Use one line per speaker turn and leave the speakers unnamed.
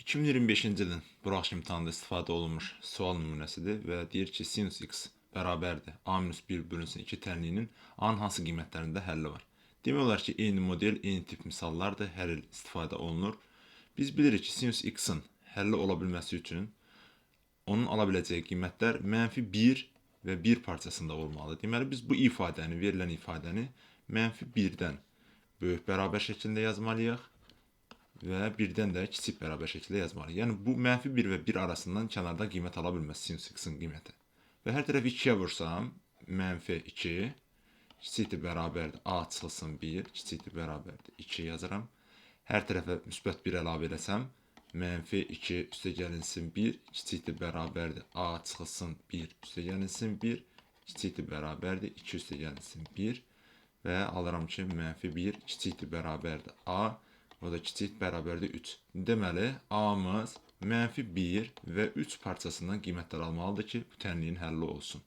2025-ci ilin buraxılış imtahanında istifadə olunmuş sual nümunəsidir və deyir ki, sinus x bərabərdir a-1 bölünsün 2 tənliyinin a-nın hansı qiymətlərində həlli var. Demək olar ki, eyni model, eyni tip misallardır, hər il istifadə olunur. Biz bilirik ki, sinus x-in həlli ola bilməsi üçün onun ala biləcəyi qiymətlər -1 və 1 parçasında olmalıdır. Deməli, biz bu ifadəni, verilən ifadəni -1-dən böyük bərabər şəklində yazmalıyıq və 1-dən də kiçik bərabər şəkildə yazmalıyıq. Yəni, bu -1 və 1 arasından kənarda qiymət ala bilməz sinus x-in qiyməti. Və hər tərəfi 2-yə vursam, -2 kiçikdir bərabərdir a çıxılsın 1, kiçikdir bərabərdir 2 yazıram. Hər tərəfə müsbət 1 əlavə eləsəm, -2 üstə gəlinsin 1, kiçikdir bərabərdir a çıxılsın 1, üstə gəlinsin 1, kiçikdir bərabərdir 2 üstə gəlinsin 1 və alıram ki, -1 kiçikdir bərabərdir a, o da kiçik bərabərdir 3. Deməli, a-mız -1 və 3 parçasından qiymətlər almalıdır ki, bu tənliyin həlli olsun.